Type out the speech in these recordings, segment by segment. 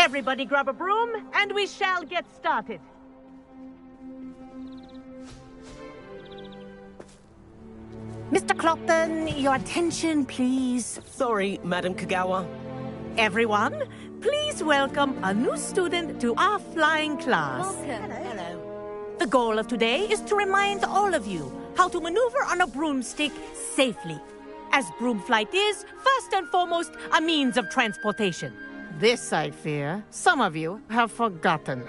Everybody grab a broom, and we shall get started. Mr. Clopton, your attention, please. Sorry, Madam Kagawa. Everyone, please welcome a new student to our flying class. Welcome. Hello. The goal of today is to remind all of you how to maneuver on a broomstick safely, as broom flight is, first and foremost, a means of transportation. This, I fear, some of you have forgotten.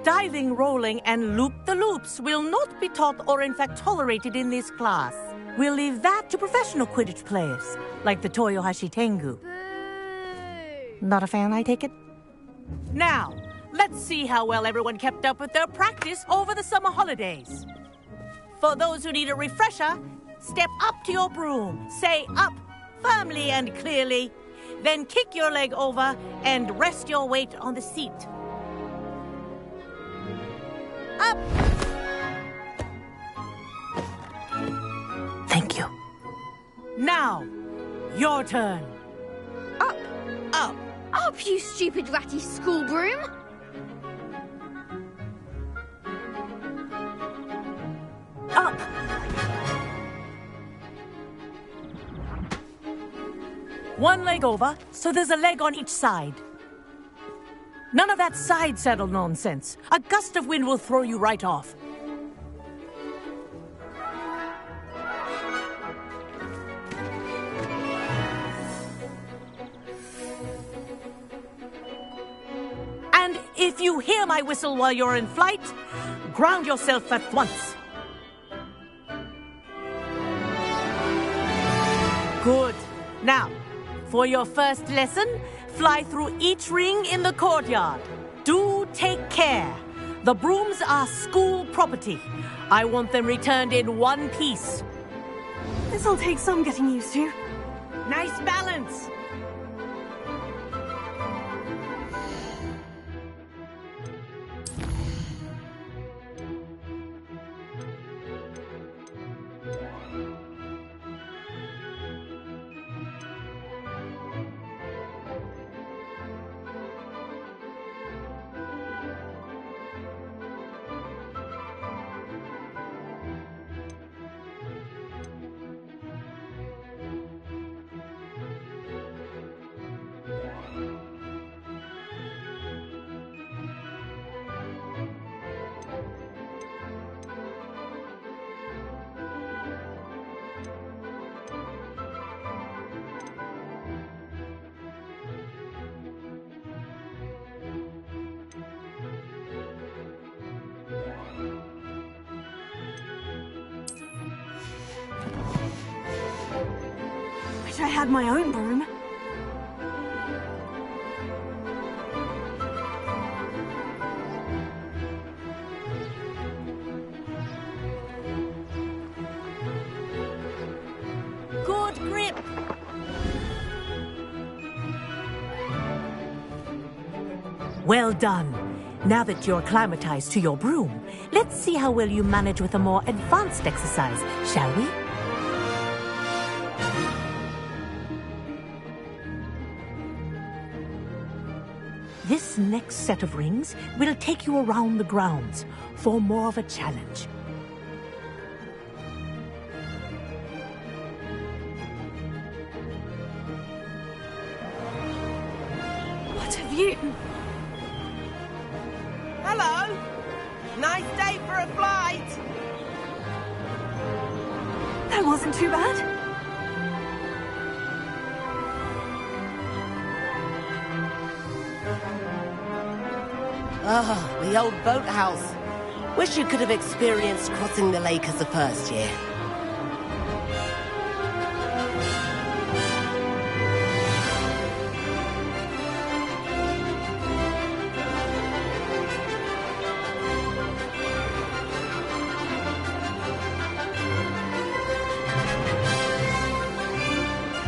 Diving, rolling, and loop-the-loops will not be taught or in fact tolerated in this class. We'll leave that to professional Quidditch players, like the Toyohashi Tengu. Boo! Not a fan, I take it? Now, let's see how well everyone kept up with their practice over the summer holidays. For those who need a refresher, step up to your broom, say up firmly and clearly, then kick your leg over and rest your weight on the seat. Up! Thank you. Now, your turn. Up! Up! Up, you stupid ratty school broom! Up! One leg over, so there's a leg on each side. None of that side saddle nonsense. A gust of wind will throw you right off. And if you hear my whistle while you're in flight, ground yourself at once. Good. Now, for your first lesson, fly through each ring in the courtyard. Do take care. The brooms are school property. I want them returned in one piece. This'll take some getting used to. Nice balance. Wish I had my own broom. Good grip. Well done. Now that you're acclimatized to your broom, let's see how well you manage with a more advanced exercise, shall we? This next set of rings will take you around the grounds for more of a challenge. What have you? Hello! Nice day for a flight! That wasn't too bad. Ah, the old boathouse. Wish you could have experienced crossing the lake as a first year.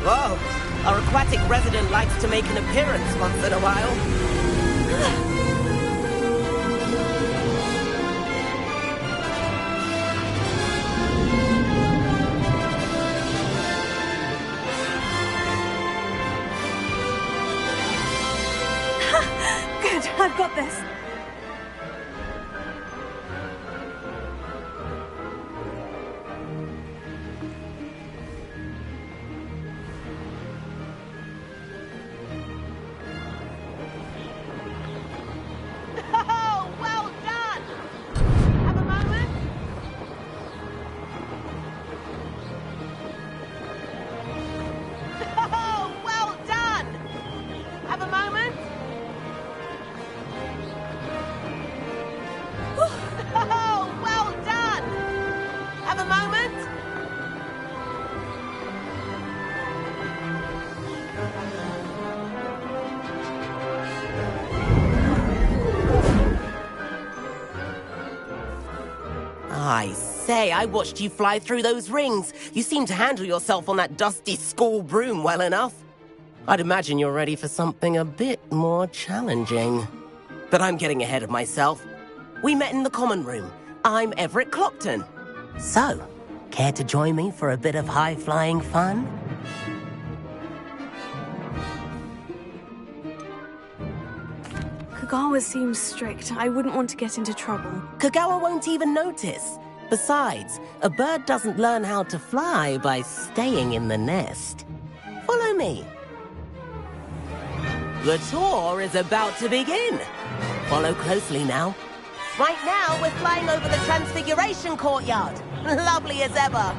Whoa, our aquatic resident likes to make an appearance once in a while. good. I've got this. Oh, well done! Have a moment? Oh, well done! Have a moment? Oh, well done! Have a moment? I say, I watched you fly through those rings. You seem to handle yourself on that dusty school broom well enough. I'd imagine you're ready for something a bit more challenging. But I'm getting ahead of myself. We met in the common room. I'm Everett Clopton. So, care to join me for a bit of high-flying fun? Kagawa seems strict. I wouldn't want to get into trouble. Kagawa won't even notice. Besides, a bird doesn't learn how to fly by staying in the nest. Follow me. The tour is about to begin. Follow closely now. Right now, we're flying over the Transfiguration Courtyard. Lovely as ever.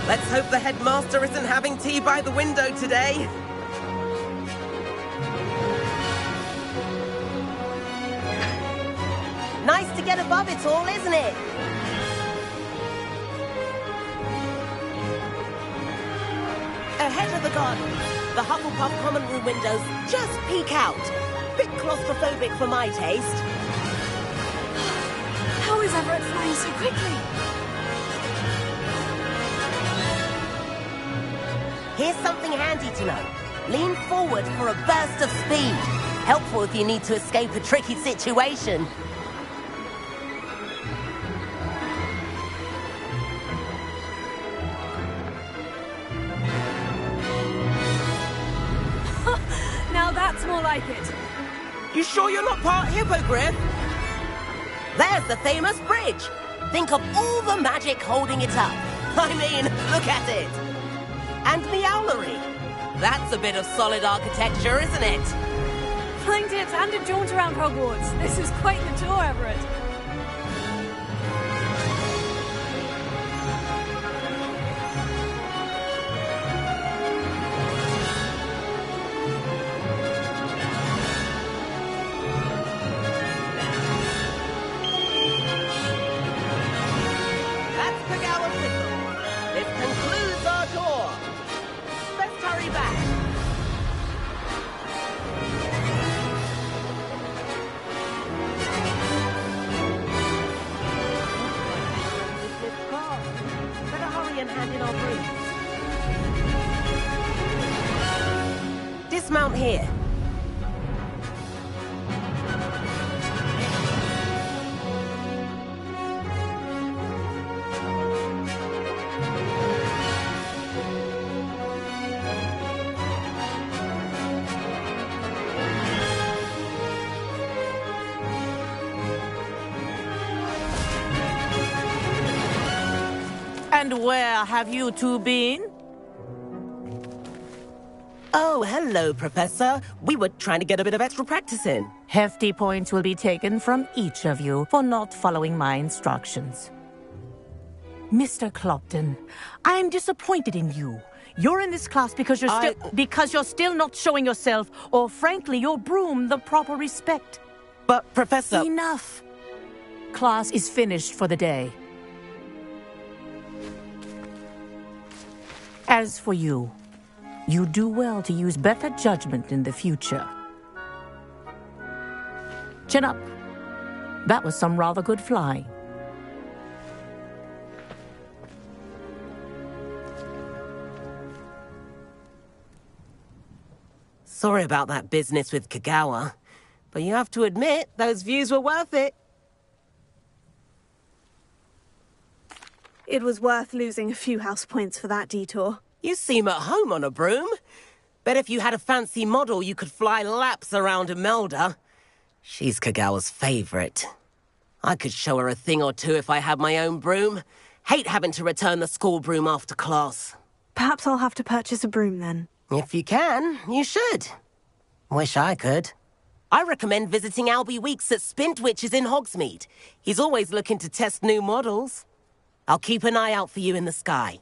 Let's hope the headmaster isn't having tea by the window today. Nice to get above it all, isn't it? Ahead of the garden, the Hufflepuff common room windows just peek out. Bit claustrophobic for my taste. How is Everett flying so quickly? Here's something handy to know. Lean forward for a burst of speed. Helpful if you need to escape a tricky situation. Now that's more like it. You sure you're not part hippogriff? There's the famous bridge. Think of all the magic holding it up. I mean, look at it. And the owlery. That's a bit of solid architecture, isn't it? Flying tips and a jaunt around Hogwarts. This is quite the tour, Everett. That's Kagawa's whistle. This concludes our tour. Let's hurry back. Better hurry and hand in our brooms. Dismount here. And where have you two been? Oh, hello, Professor. We were trying to get a bit of extra practice in. Hefty points will be taken from each of you for not following my instructions. Mr. Clopton, I'm disappointed in you. You're in this class because you're still not showing yourself, or frankly, your broom, the proper respect. But, Professor... Enough. Class is finished for the day. As for you, you do well to use better judgment in the future. Chin up. That was some rather good flying. Sorry about that business with Kagawa, but you have to admit, those views were worth it. It was worth losing a few house points for that detour. You seem at home on a broom. Bet if you had a fancy model, you could fly laps around Imelda. She's Kagawa's favorite. I could show her a thing or two if I had my own broom. Hate having to return the school broom after class. Perhaps I'll have to purchase a broom then. If you can, you should. Wish I could. I recommend visiting Albie Weeks at Spintwitches in Hogsmeade. He's always looking to test new models. I'll keep an eye out for you in the sky.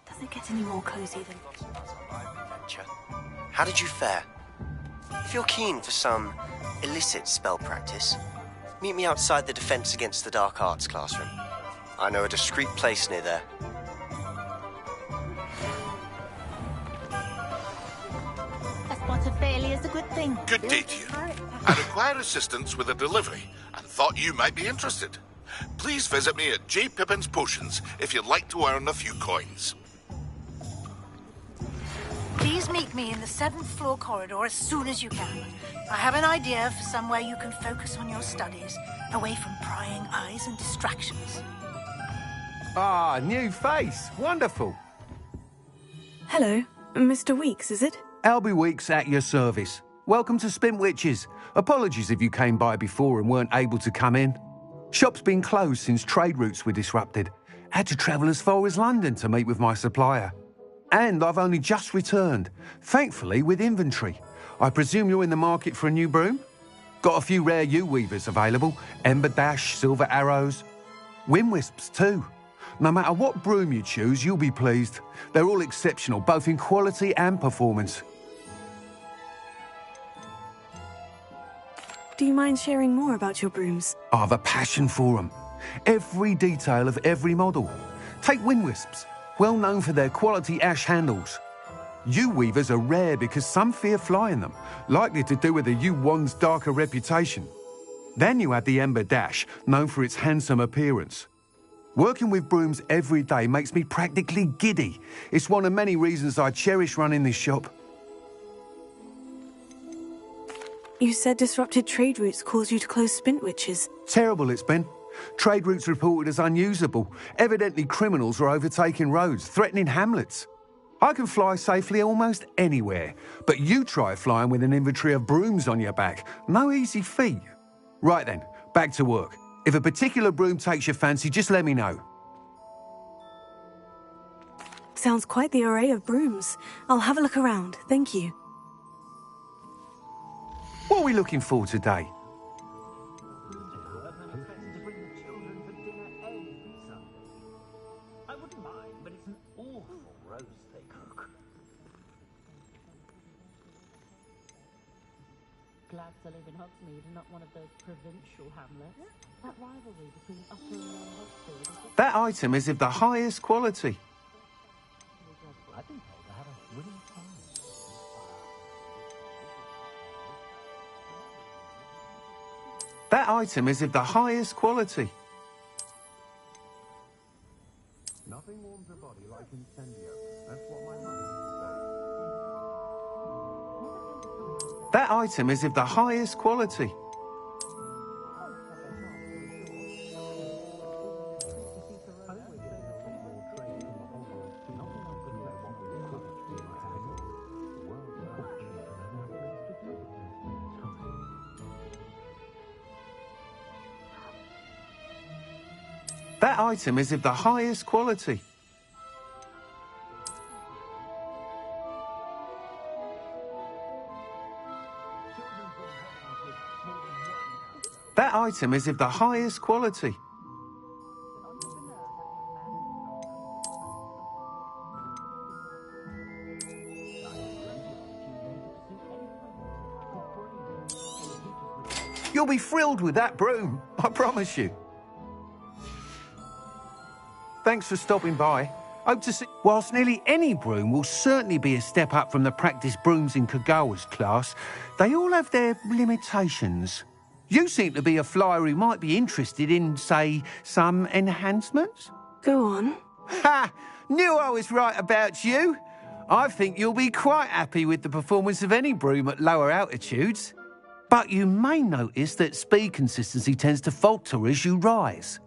Does it get any more cozy than... Adventure. How did you fare? If you're keen for some illicit spell practice, meet me outside the Defense Against the Dark Arts classroom. I know a discreet place near there. A spot of failure is a good thing. Good day to you. I require assistance with a delivery and thought you might be interested. Please visit me at J. Pippin's Potions if you'd like to earn a few coins. Please meet me in the 7th floor corridor as soon as you can. I have an idea for somewhere you can focus on your studies, away from prying eyes and distractions. Ah, new face. Wonderful. Hello, Mr. Weeks, is it? Albie Weeks at your service. Welcome to Spintwitches. Apologies if you came by before and weren't able to come in. Shop's been closed since trade routes were disrupted. Had to travel as far as London to meet with my supplier. And I've only just returned, thankfully with inventory. I presume you're in the market for a new broom? Got a few rare U-weavers available. Ember Dash, Silver Arrows. Wind Wisps too. No matter what broom you choose, you'll be pleased. They're all exceptional, both in quality and performance. Do you mind sharing more about your brooms? I have a passion for them. Every detail of every model. Take Wind Wisps, well known for their quality ash handles. U-weavers are rare because some fear flying them, likely to do with the U-wand's darker reputation. Then you have the Ember Dash, known for its handsome appearance. Working with brooms every day makes me practically giddy. It's one of many reasons I cherish running this shop. You said disrupted trade routes caused you to close Spintwitches. Terrible it's been. Trade routes reported as unusable. Evidently criminals are overtaking roads, threatening hamlets. I can fly safely almost anywhere, but you try flying with an inventory of brooms on your back. No easy feat. Right then, back to work. If a particular broom takes your fancy, just let me know. Sounds quite the array of brooms. I'll have a look around, thank you. What are we looking for today? Glad to live in Hogsmeade and not one of those provincial hamlets. That rivalry between Upper and Lower Hogsfield is... That item is of the highest quality. I've been told I had a winning time. That item is of the highest quality. Nothing warms a body like incendio. That's what my mum used to say. That item is of the highest quality. That item is of the highest quality. item is of the highest quality. You'll be thrilled with that broom, I promise you. Thanks for stopping by. Hope to see... Whilst nearly any broom will certainly be a step up from the practice brooms in Kagawa's class, they all have their limitations. You seem to be a flyer who might be interested in, say, some enhancements? Go on. Ha! Knew I was right about you. I think you'll be quite happy with the performance of any broom at lower altitudes. But you may notice that speed consistency tends to falter as you rise.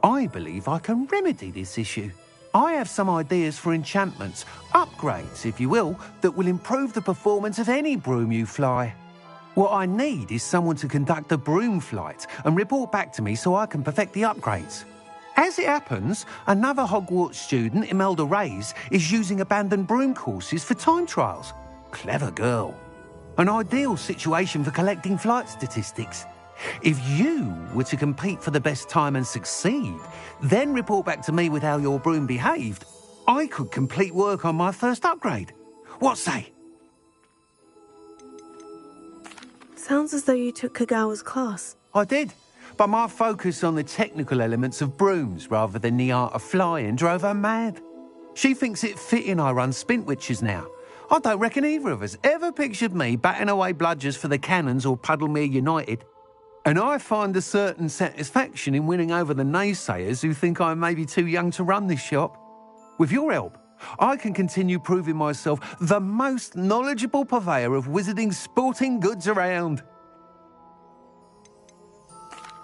I believe I can remedy this issue. I have some ideas for enchantments, upgrades, if you will, that will improve the performance of any broom you fly. What I need is someone to conduct a broom flight and report back to me so I can perfect the upgrades. As it happens, another Hogwarts student, Imelda Reyes, is using abandoned broom courses for time trials. Clever girl. An ideal situation for collecting flight statistics. If you were to compete for the best time and succeed, then report back to me with how your broom behaved, I could complete work on my first upgrade. What say? Sounds as though you took Kagawa's class. I did, but my focus on the technical elements of brooms rather than the art of flying drove her mad. She thinks it fitting I run Spintwitches now. I don't reckon either of us ever pictured me batting away bludgers for the Cannons or Puddlemere United. And I find a certain satisfaction in winning over the naysayers who think I may be too young to run this shop. With your help, I can continue proving myself the most knowledgeable purveyor of wizarding sporting goods around.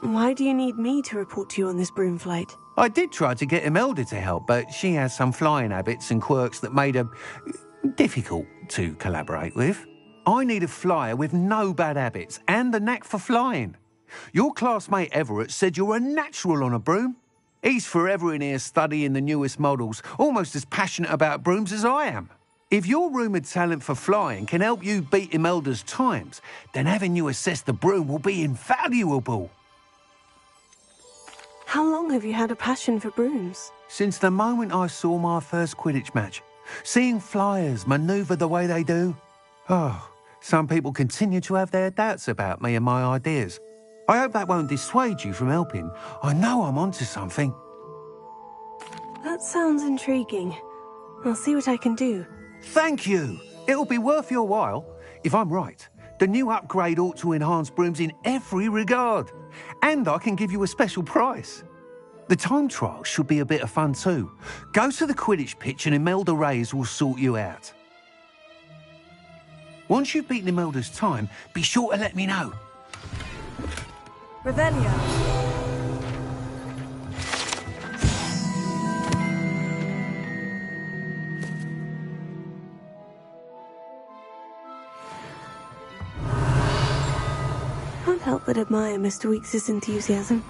Why do you need me to report to you on this broom flight? I did try to get Imelda to help, but she has some flying habits and quirks that made her difficult to collaborate with. I need a flyer with no bad habits and the knack for flying. Your classmate Everett said you're a natural on a broom. He's forever in here studying the newest models, almost as passionate about brooms as I am. If your rumoured talent for flying can help you beat Imelda's times, then having you assess the broom will be invaluable. How long have you had a passion for brooms? Since the moment I saw my first Quidditch match. Seeing flyers manoeuvre the way they do. Oh, some people continue to have their doubts about me and my ideas. I hope that won't dissuade you from helping. I know I'm onto something. That sounds intriguing. I'll see what I can do. Thank you. It'll be worth your while. If I'm right, the new upgrade ought to enhance brooms in every regard. And I can give you a special price. The time trial should be a bit of fun too. Go to the Quidditch pitch and Imelda Reyes will sort you out. Once you've beaten Imelda's time, be sure to let me know. Revelio. Can't help but admire Mr. Weekes' enthusiasm.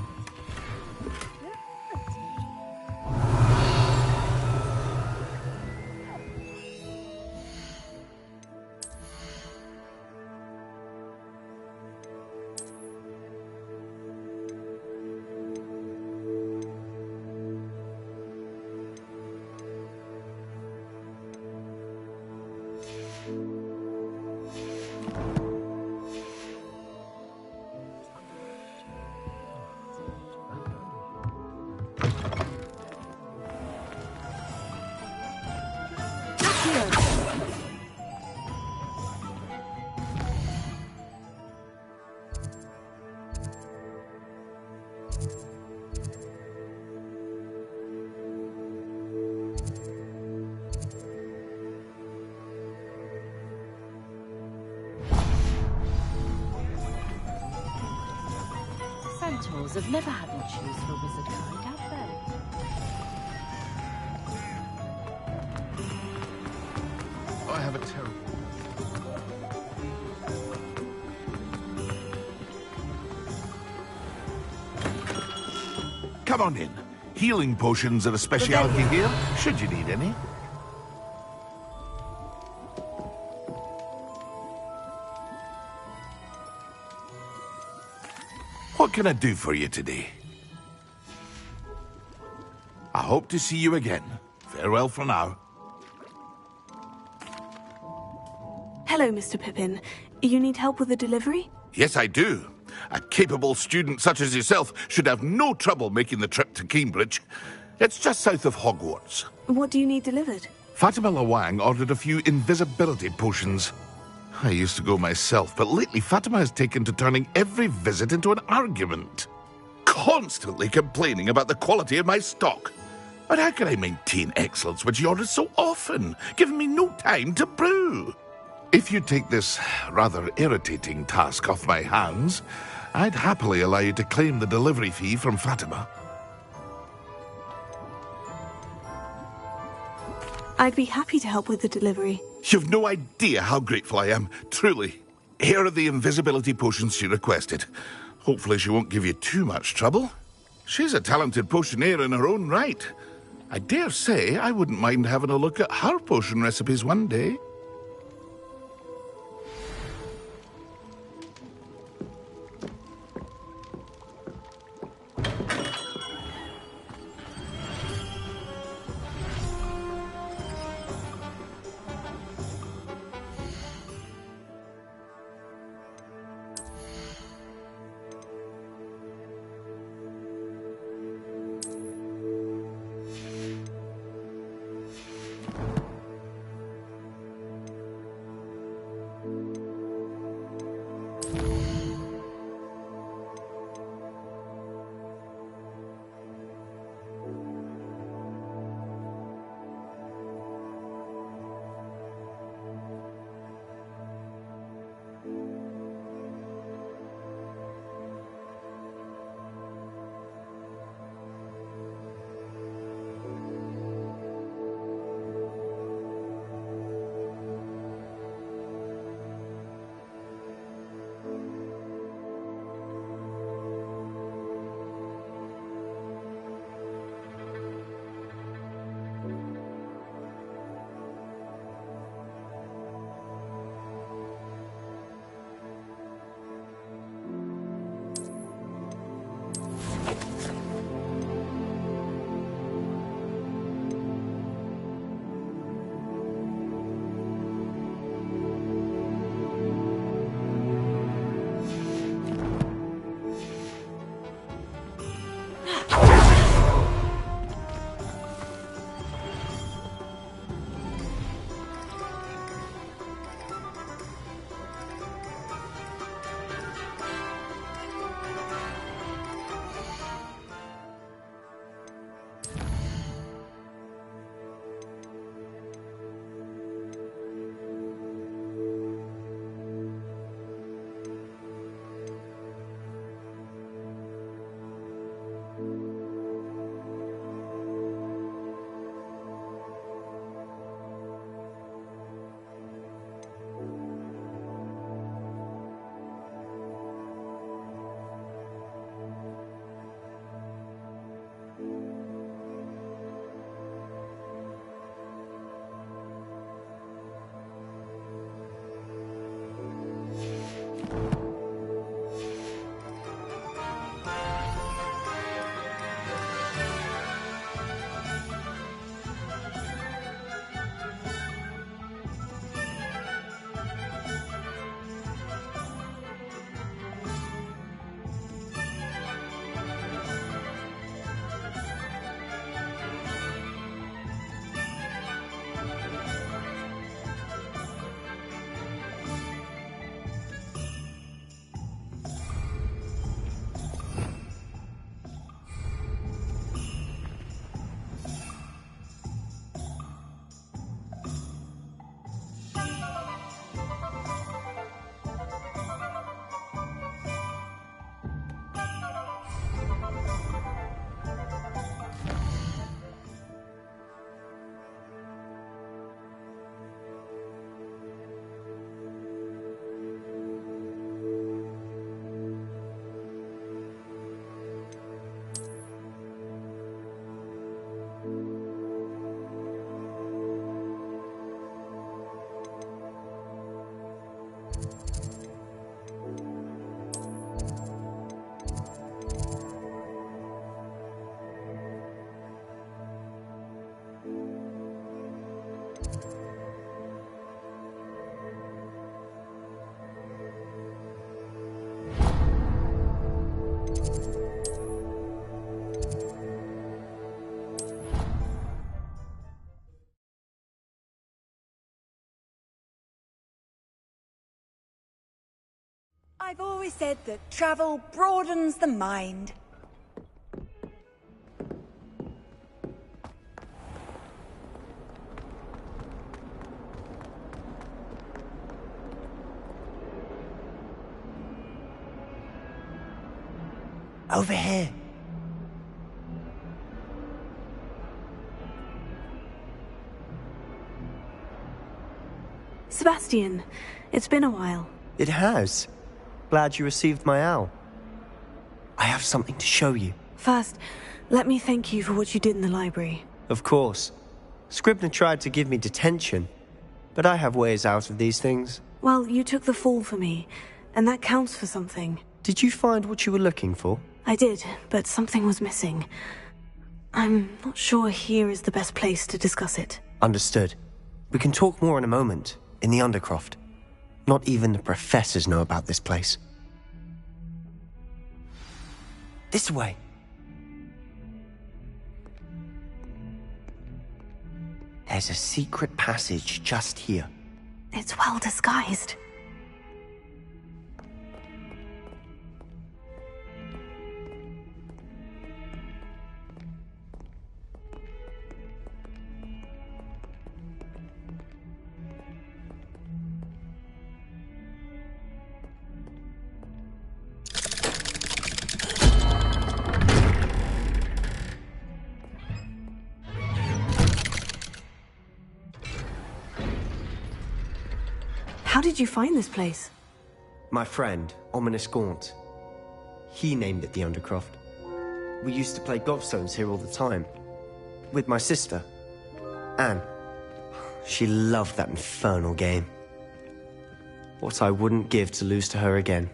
Centaurs have never had an choose for wizard kind, have they? I have a terrible... Come on in. Healing potions are a speciality here, should you need any. What can I do for you today? I hope to see you again. Farewell for now. Hello, Mr. Pippin. You need help with a delivery? Yes, I do. A capable student such as yourself should have no trouble making the trip to Cambridge. It's just south of Hogwarts. What do you need delivered? Fatima Lawang ordered a few invisibility potions. I used to go myself, but lately Fatima has taken to turning every visit into an argument. Constantly complaining about the quality of my stock. But how can I maintain excellence when she orders so often, giving me no time to brew? If you take this rather irritating task off my hands, I'd happily allow you to claim the delivery fee from Fatima. I'd be happy to help with the delivery. You've no idea how grateful I am, truly. Here are the invisibility potions she requested. Hopefully she won't give you too much trouble. She's a talented potioneer in her own right. I dare say I wouldn't mind having a look at her potion recipes one day. I've always said that travel broadens the mind. Over here. Sebastian, it's been a while. It has. Glad you received my owl. I have something to show you. First, let me thank you for what you did in the library. Of course. Scribner tried to give me detention, but I have ways out of these things. Well, you took the fall for me, and that counts for something. Did you find what you were looking for? I did, but something was missing. I'm not sure here is the best place to discuss it. Understood. We can talk more in a moment, in the Undercroft. Not even the professors know about this place. This way. There's a secret passage just here. It's well disguised. How did you find this place? My friend, Ominous Gaunt. He named it the Undercroft. We used to play gobstones here all the time. With my sister, Anne. She loved that infernal game. What I wouldn't give to lose to her again.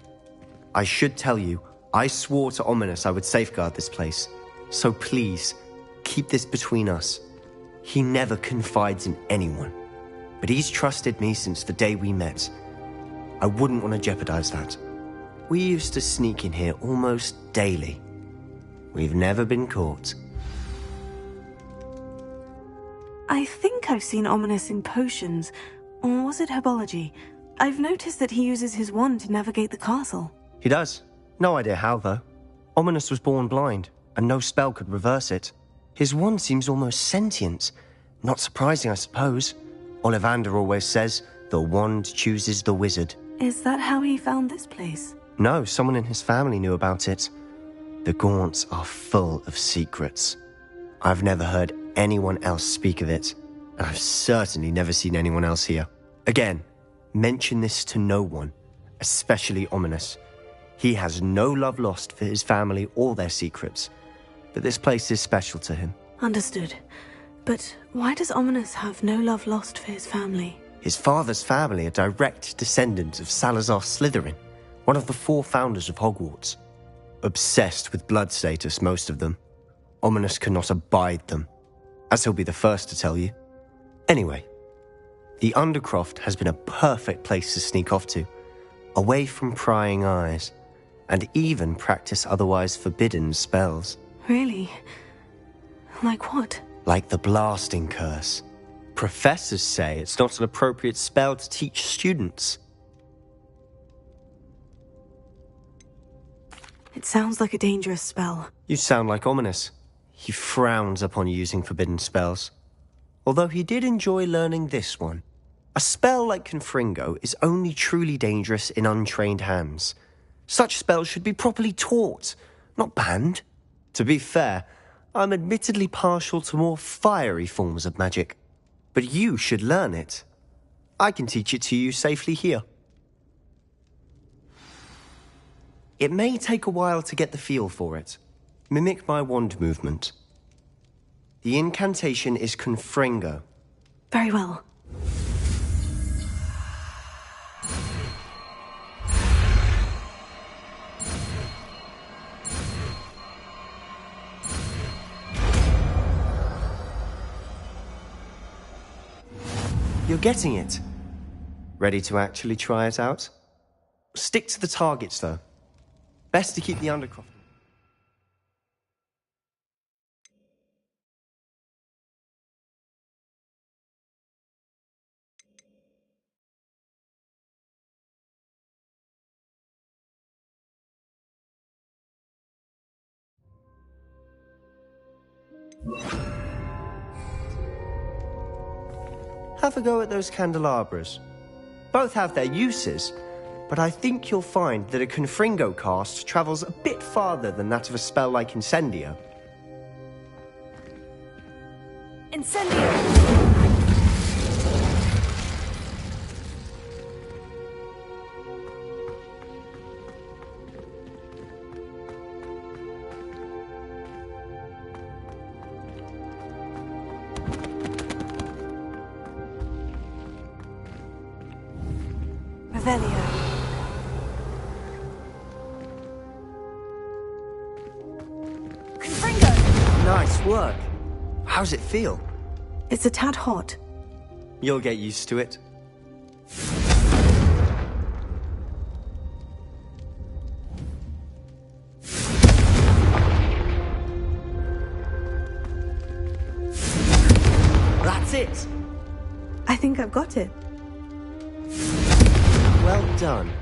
I should tell you, I swore to Ominous I would safeguard this place. So please, keep this between us. He never confides in anyone. But he's trusted me since the day we met. I wouldn't want to jeopardize that. We used to sneak in here almost daily. We've never been caught. I think I've seen Ominous in potions. Or was it herbology? I've noticed that he uses his wand to navigate the castle. He does. No idea how, though. Ominous was born blind, and no spell could reverse it. His wand seems almost sentient. Not surprising, I suppose. Ollivander always says, the wand chooses the wizard. Is that how he found this place? No, someone in his family knew about it. The Gaunts are full of secrets. I've never heard anyone else speak of it, and I've certainly never seen anyone else here. Again, mention this to no one, especially Ominous. He has no love lost for his family or their secrets, but this place is special to him. Understood. But why does Ominous have no love lost for his family? His father's family are direct descendants of Salazar Slytherin, one of the 4 founders of Hogwarts. Obsessed with blood status, most of them. Ominous cannot abide them, as he'll be the first to tell you. Anyway, the Undercroft has been a perfect place to sneak off to, away from prying eyes, and even practice otherwise forbidden spells. Really? Like what? Like the blasting curse. Professors say it's not an appropriate spell to teach students. It sounds like a dangerous spell. You sound like Ominous. He frowns upon using forbidden spells. Although he did enjoy learning this one. A spell like Confringo is only truly dangerous in untrained hands. Such spells should be properly taught, not banned. To be fair, I'm admittedly partial to more fiery forms of magic. But you should learn it. I can teach it to you safely here. It may take a while to get the feel for it. Mimic my wand movement. The incantation is Confringo. Very well. You're getting it. Ready to actually try it out? Stick to the targets, though. Best to keep the Undercroft. have a go at those candelabras. Both have their uses, but I think you'll find that a Confringo cast travels a bit farther than that of a spell like Incendio. Incendio! Revelio. Confringo! Nice work. How's it feel? It's a tad hot. You'll get used to it. That's it. I think I've got it. Well done.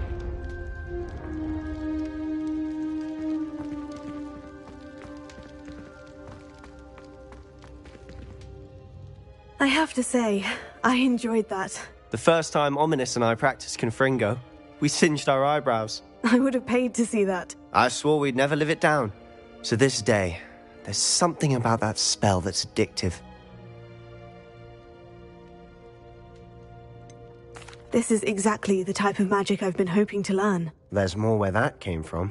I have to say, I enjoyed that. The first time Ominous and I practiced Confringo, we singed our eyebrows. I would have paid to see that. I swore we'd never live it down. To this day, there's something about that spell that's addictive. This is exactly the type of magic I've been hoping to learn. There's more where that came from.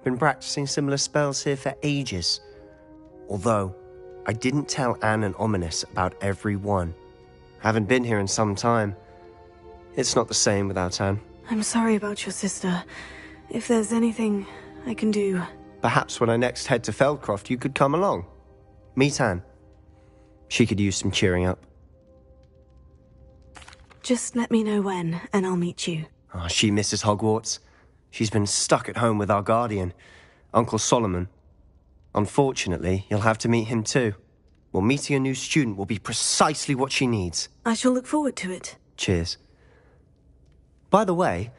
Been practicing similar spells here for ages. Although, I didn't tell Anne and Ominous about every one. Haven't been here in some time. It's not the same without Anne. I'm sorry about your sister. If there's anything I can do... Perhaps when I next head to Feldcroft, you could come along. Meet Anne. She could use some cheering up. Just let me know when, and I'll meet you. Oh, she misses Hogwarts. She's been stuck at home with our guardian, Uncle Solomon. Unfortunately, you'll have to meet him too. Well, meeting a new student will be precisely what she needs. I shall look forward to it. Cheers. By the way,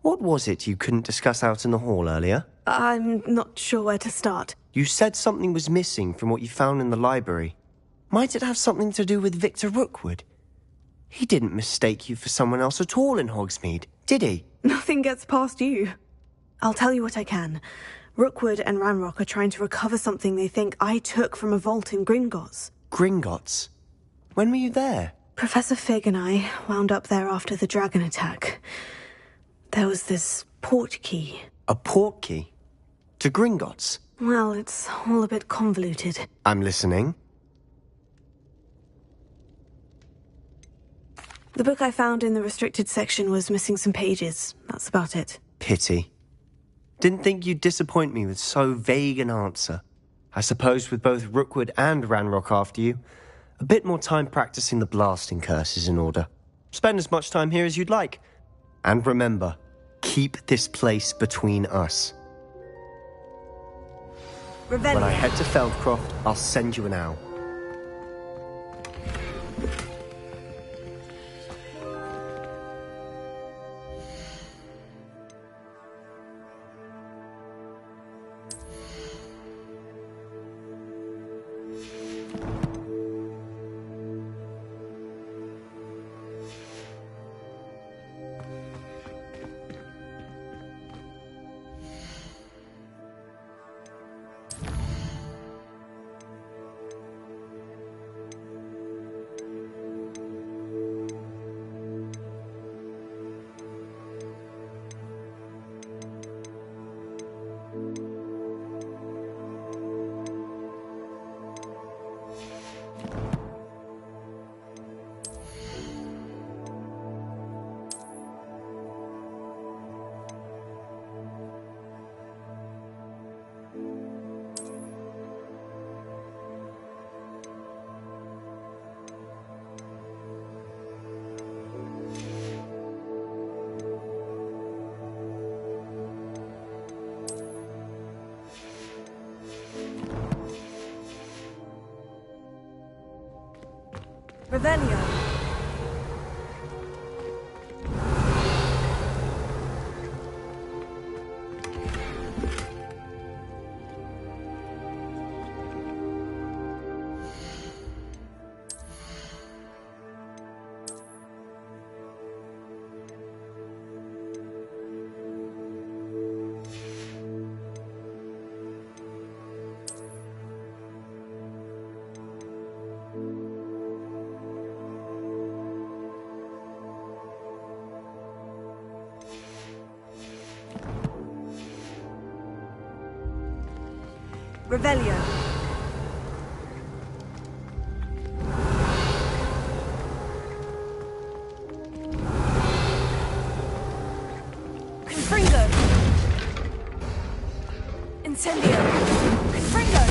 what was it you couldn't discuss out in the hall earlier? I'm not sure where to start. You said something was missing from what you found in the library. Might it have something to do with Victor Rookwood? He didn't mistake you for someone else at all in Hogsmeade, did he? Nothing gets past you. I'll tell you what I can. Rookwood and Ranrock are trying to recover something they think I took from a vault in Gringotts. Gringotts? When were you there? Professor Fig and I wound up there after the dragon attack. There was this port key. A port key? To Gringotts? Well, it's all a bit convoluted. I'm listening. The book I found in the restricted section was missing some pages. That's about it. Pity. Didn't think you'd disappoint me with so vague an answer. I suppose with both Rookwood and Ranrock after you, a bit more time practicing the blasting curse is in order. Spend as much time here as you'd like. And remember, keep this place between us. Revelio. When I head to Feldcroft, I'll send you an owl. Revelio. Revelio. Confringo. Incendio. Confringo.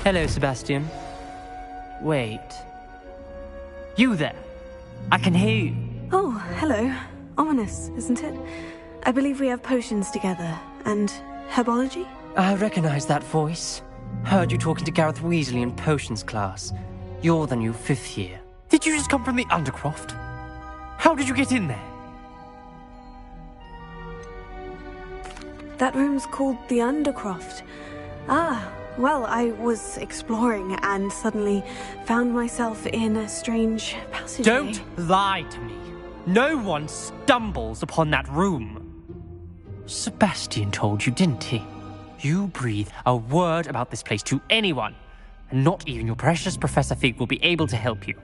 Hello, Sebastian. Wait. You there? I can hear you. Oh, hello. Ominous, isn't it? I believe we have potions together. And herbology? I recognize that voice. Heard you talking to Gareth Weasley in potions class. You're the new 5th year. Did you just come from the Undercroft? How did you get in there? That room's called the Undercroft. Ah, well, I was exploring and suddenly found myself in a strange passageway. Don't lie to me. No one stumbles upon that room. Sebastian told you, didn't he? You breathe a word about this place to anyone, and not even your precious Professor Fig will be able to help you.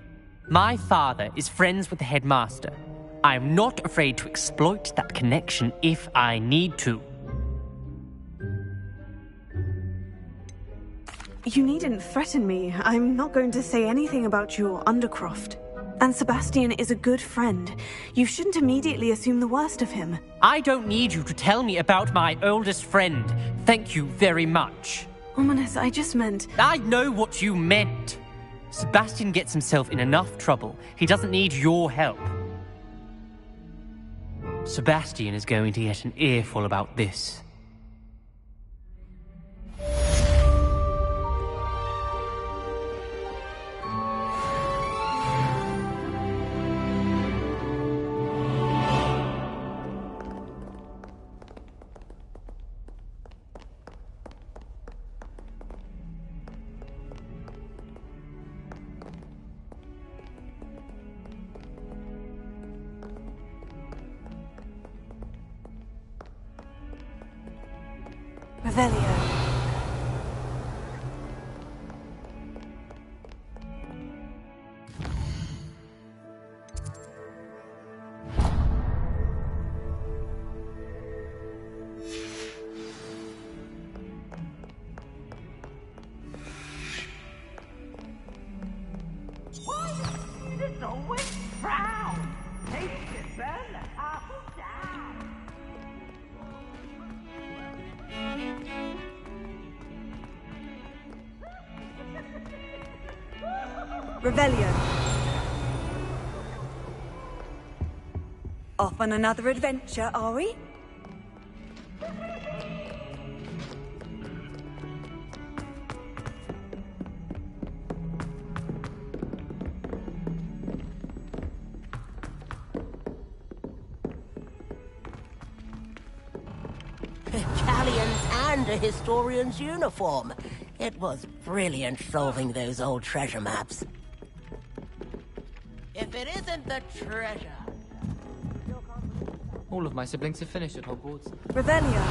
My father is friends with the headmaster. I am not afraid to exploit that connection if I need to. You needn't threaten me. I'm not going to say anything about your Undercroft. And Sebastian is a good friend. You shouldn't immediately assume the worst of him. I don't need you to tell me about my oldest friend. Thank you very much. Ominous, I just meant... I know what you meant. Sebastian gets himself in enough trouble. He doesn't need your help. Sebastian is going to get an earful about this. Revelio. It's always proud. Take it, burn the house down. Revelio. Off on another adventure, are we? Galleons and a historian's uniform. It was brilliant solving those old treasure maps. If it isn't the treasure... All of my siblings have finished at Hogwarts. Revelio.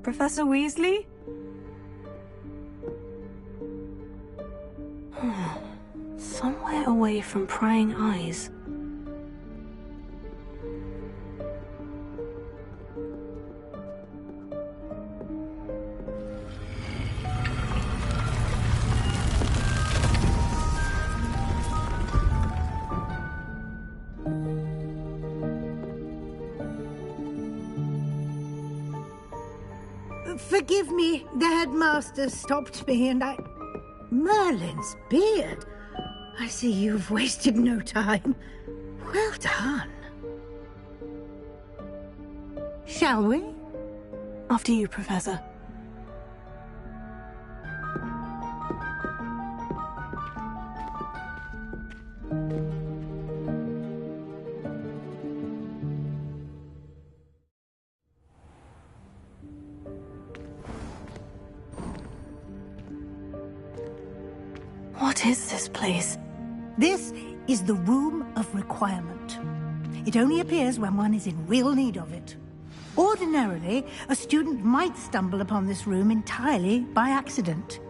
Professor Weasley? Somewhere away from prying eyes. Forgive me, the headmaster stopped me and I... Merlin's beard. I see you've wasted no time. Well done. Shall we? After you, Professor. What is this place? This is the Room of Requirement. It only appears when one is in real need of it. Ordinarily, a student might stumble upon this room entirely by accident.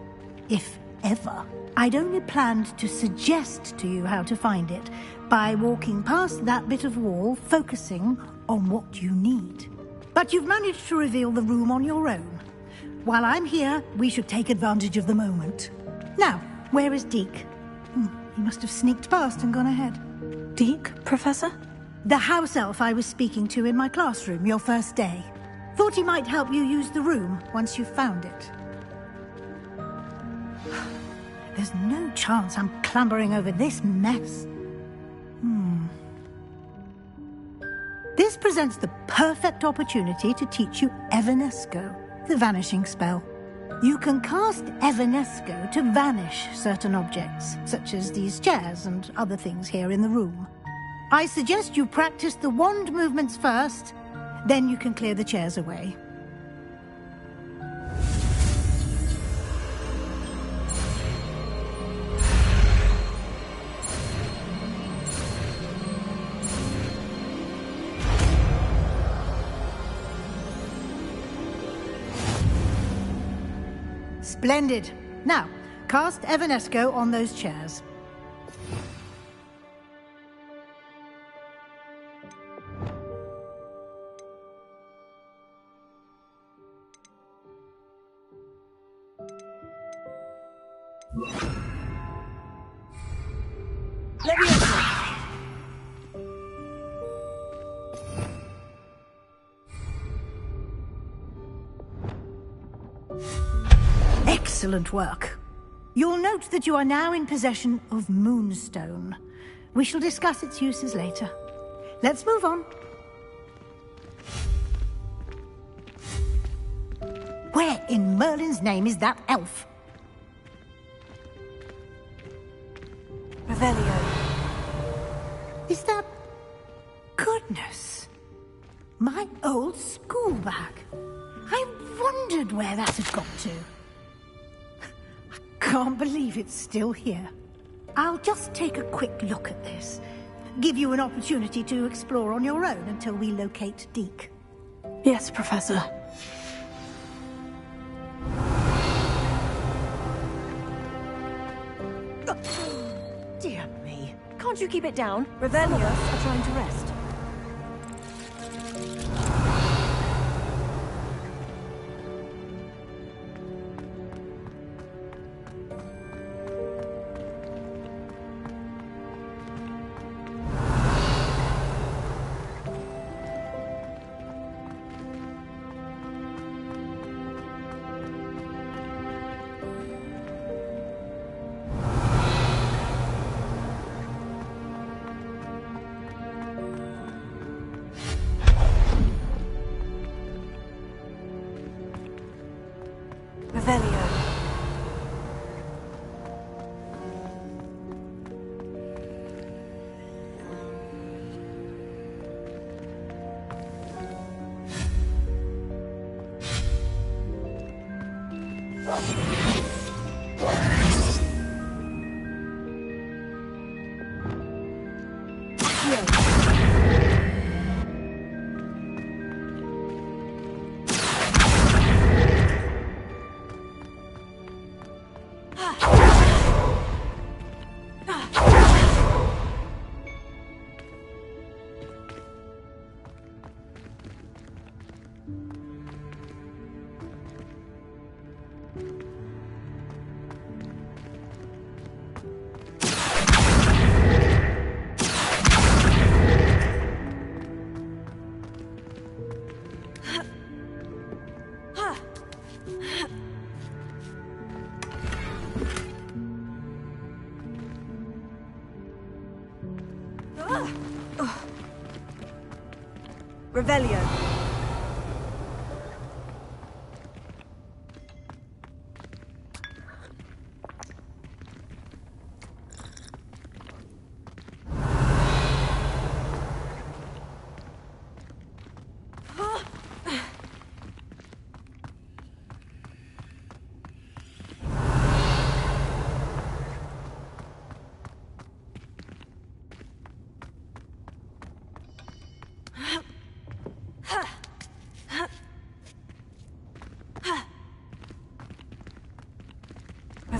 If ever. I'd only planned to suggest to you how to find it by walking past that bit of wall, focusing on what you need. But you've managed to reveal the room on your own. While I'm here, we should take advantage of the moment. Now, where is Deke? He must have sneaked past and gone ahead. Deke, Professor? The house elf I was speaking to in my classroom your first day. Thought he might help you use the room once you've found it. There's no chance I'm clambering over this mess. This presents the perfect opportunity to teach you Evanesco, the vanishing spell. You can cast Evanesco to vanish certain objects, such as these chairs and other things here in the room. I suggest you practice the wand movements first, then you can clear the chairs away. Splendid. Now, cast Evanesco on those chairs. Excellent work. You'll note that you are now in possession of Moonstone. We shall discuss its uses later. Let's move on. Where in Merlin's name is that elf? Revelio. Is that... Goodness. My old school bag. I wondered where that had got to. Can't believe it's still here. I'll just take a quick look at this. Give you an opportunity to explore on your own until we locate Deke. Yes, Professor. Dear me. Can't you keep it down? Revelio are trying to rest. Revelio.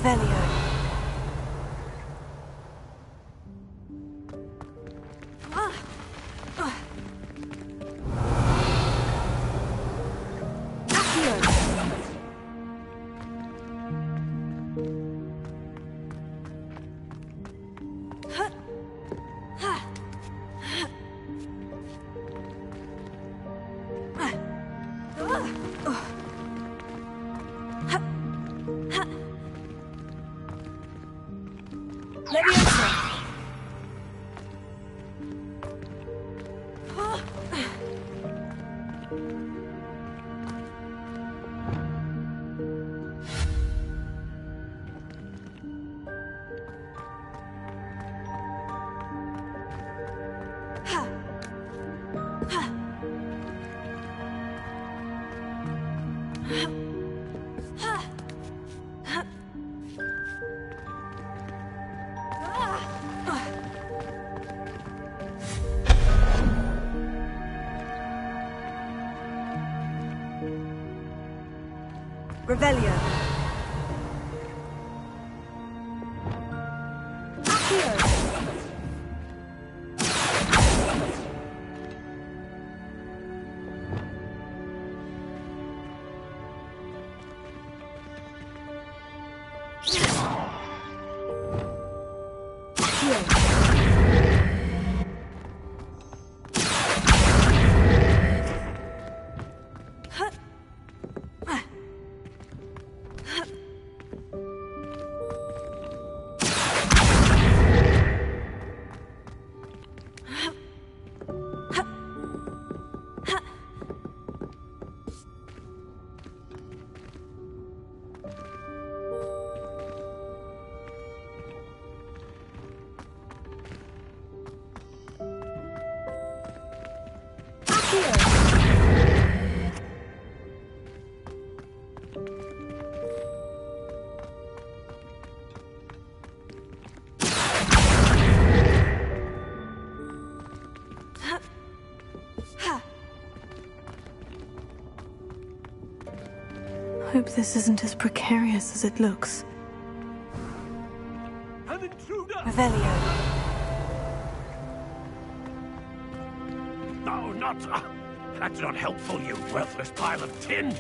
Revelio. Revelio. Hope this isn't as precarious as it looks. An intruder! Revelio. No, not... that's not helpful, you worthless pile of tin!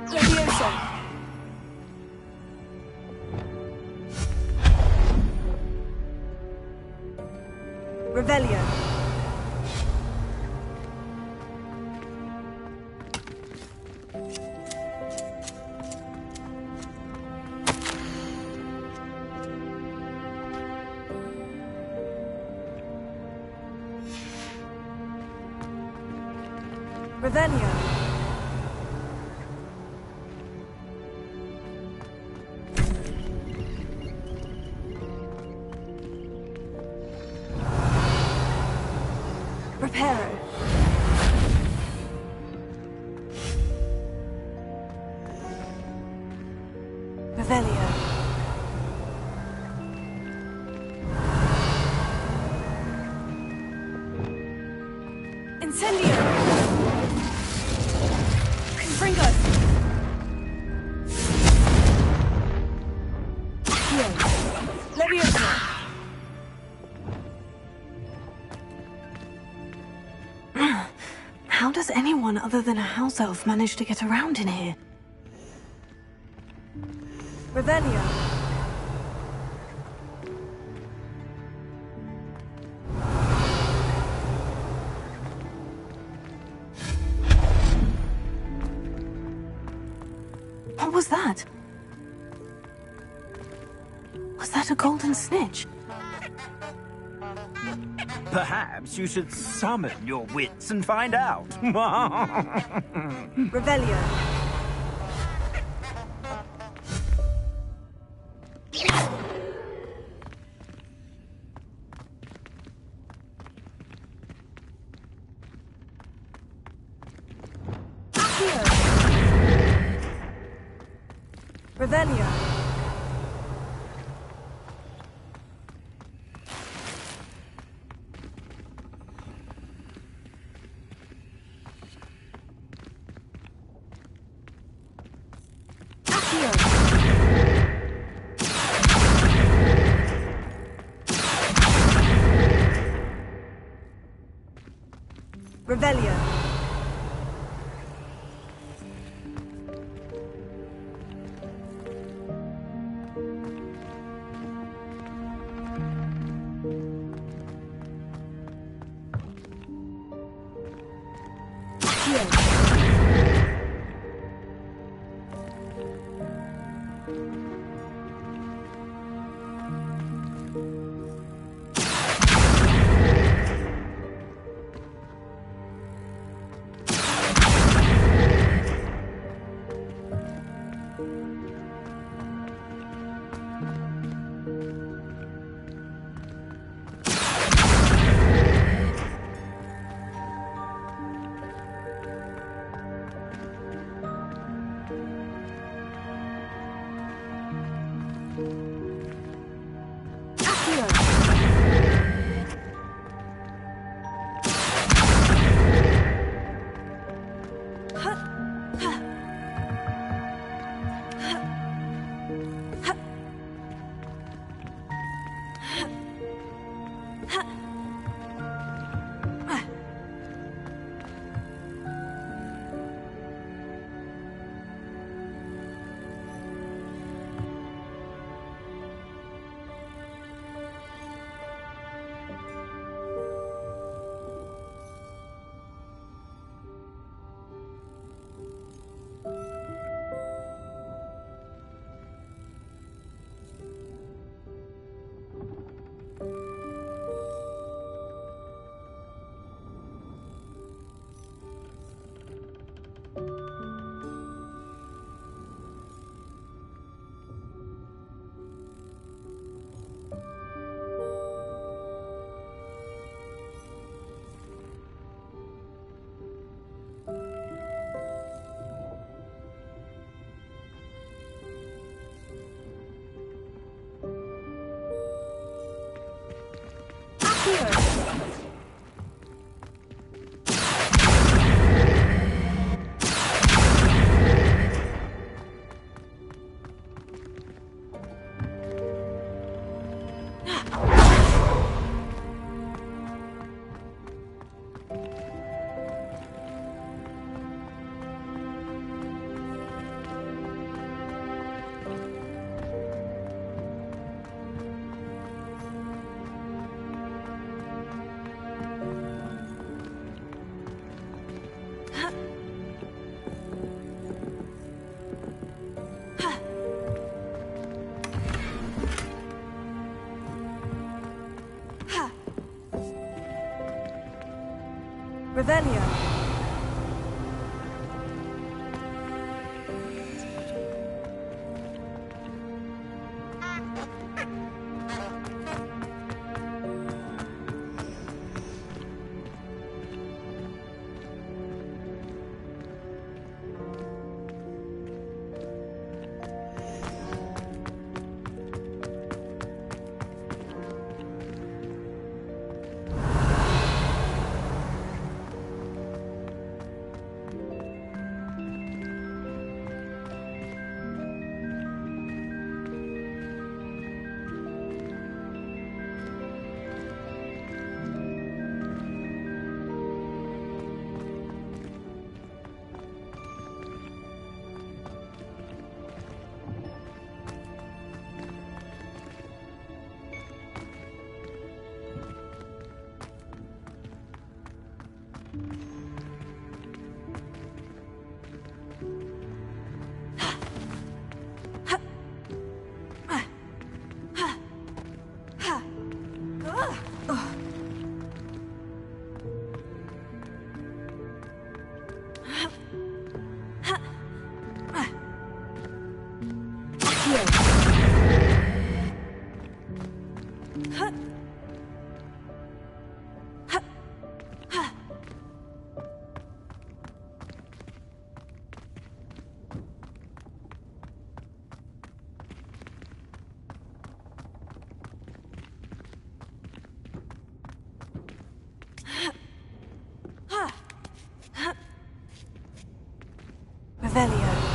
Leviosa. Revelio. Revelio. Reparo. Revelio. Incendio. Confringo. Leviosa. How does anyone other than a house elf manage to get around in here? Revelio. What was that? Was that a golden snitch? Perhaps you should summon your wits and find out. Revelio. Revelio. Revelio. Revelio. Revelio.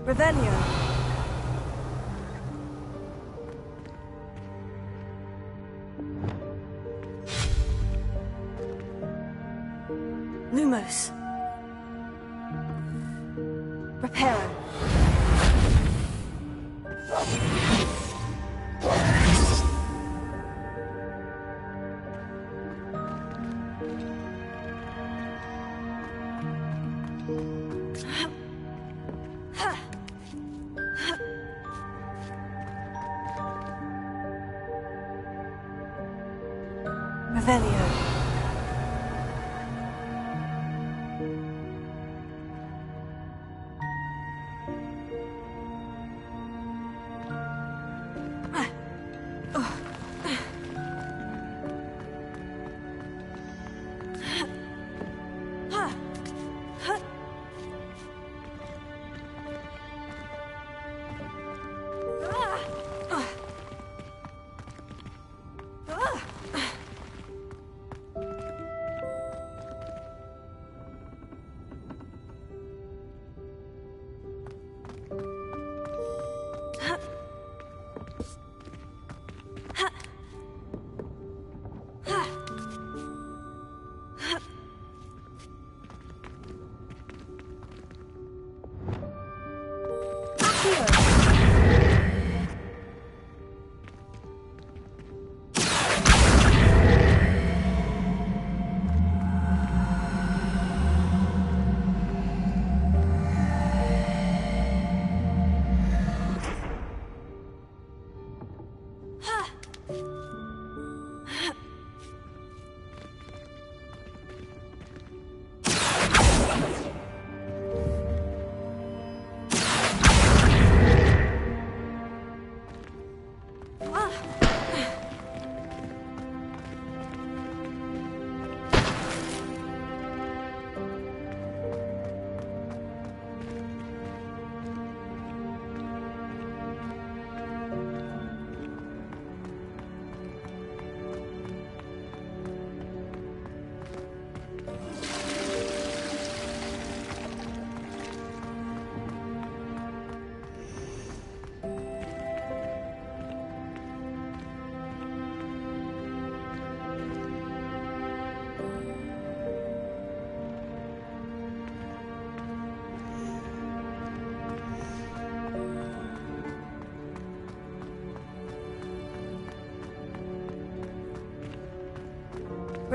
Revelio. Lumos. Reparo. Revelio.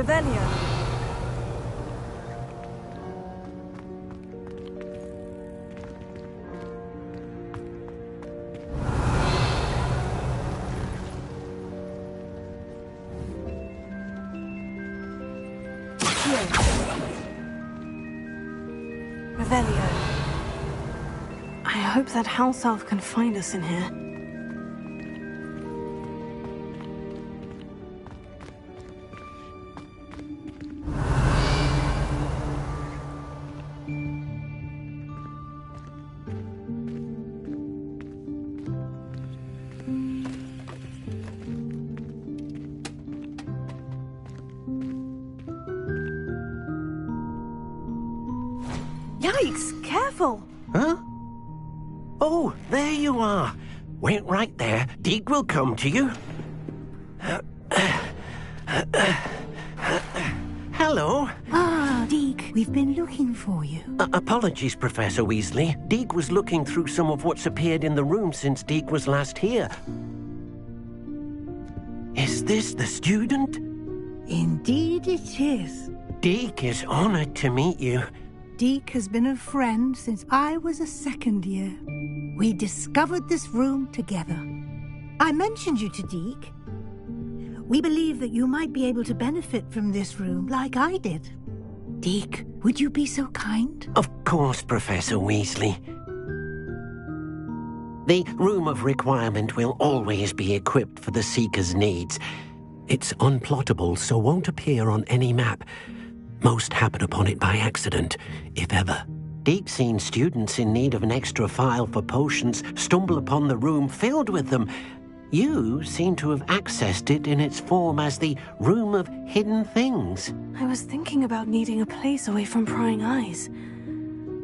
Revelio. Revelio. I hope that house elf can find us in here. Yikes! Careful! Huh? Oh, there you are. Wait right there. Deek will come to you. Hello. Ah, Deek, we've been looking for you. Apologies, Professor Weasley. Deek was looking through some of what's appeared in the room since Deek was last here. Is this the student? Indeed it is. Deek is honored to meet you. Deke has been a friend since I was a second year. We discovered this room together. I mentioned you to Deke. We believe that you might be able to benefit from this room like I did. Deke, would you be so kind? Of course, Professor Weasley. The Room of Requirement will always be equipped for the Seeker's needs. It's unplottable, so won't appear on any map. Most happen upon it by accident, if ever. Deke's seen students in need of an extra file for potions stumble upon the room filled with them. You seem to have accessed it in its form as the Room of Hidden Things. I was thinking about needing a place away from prying eyes.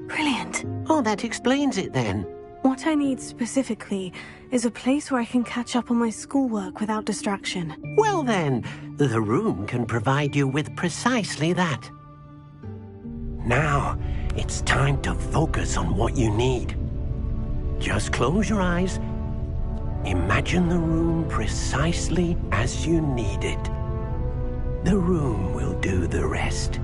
Brilliant. Oh, that explains it then. What I need specifically is a place where I can catch up on my schoolwork without distraction. Well then, the room can provide you with precisely that. Now, it's time to focus on what you need. Just close your eyes. Imagine the room precisely as you need it. The room will do the rest.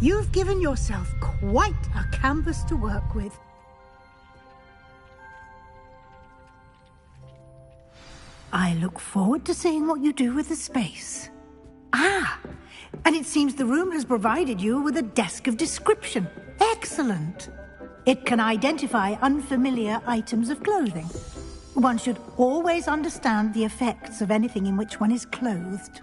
You've given yourself quite a canvas to work with. I look forward to seeing what you do with the space. Ah, and it seems the room has provided you with a desk of description. Excellent. It can identify unfamiliar items of clothing. One should always understand the effects of anything in which one is clothed.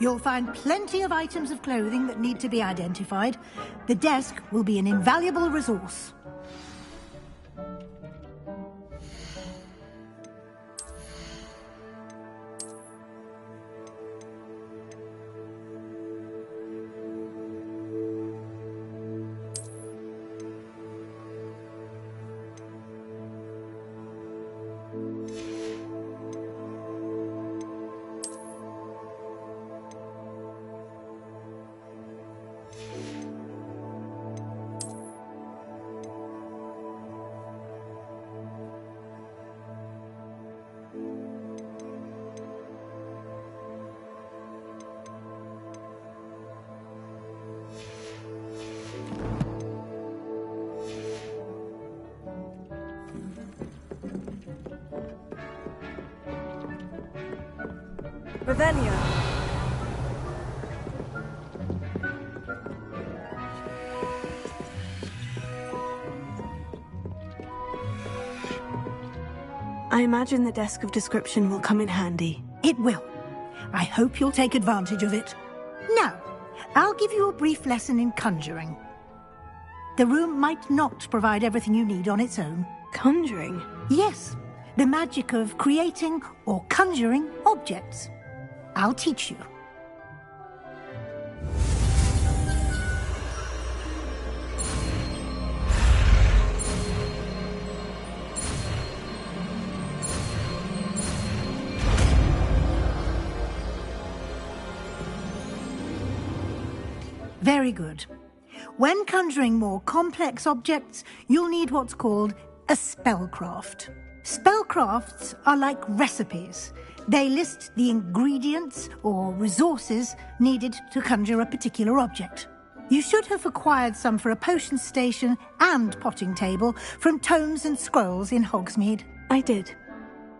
You'll find plenty of items of clothing that need to be identified. The desk will be an invaluable resource. Ravenna. I imagine the desk of description will come in handy. It will. I hope you'll take advantage of it. Now, I'll give you a brief lesson in conjuring. The room might not provide everything you need on its own. Conjuring? Yes, the magic of creating or conjuring objects. I'll teach you. Very good. When conjuring more complex objects, you'll need what's called a spellcraft. Spellcrafts are like recipes. They list the ingredients or resources needed to conjure a particular object. You should have acquired some for a potion station and potting table from tomes and scrolls in Hogsmeade. I did.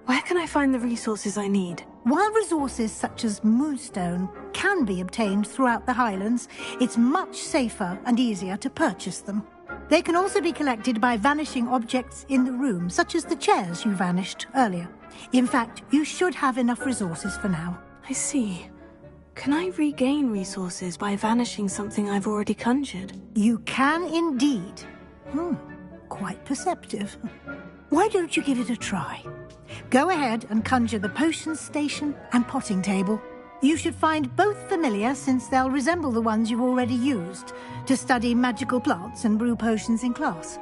Where can I find the resources I need? While resources such as moonstone can be obtained throughout the Highlands, it's much safer and easier to purchase them. They can also be collected by vanishing objects in the room, such as the chairs you vanished earlier. In fact, you should have enough resources for now. I see. Can I regain resources by vanishing something I've already conjured? You can indeed. Quite perceptive. Why don't you give it a try? Go ahead and conjure the potions station and potting table. You should find both familiar, since they'll resemble the ones you've already used to study magical plants and brew potions in class.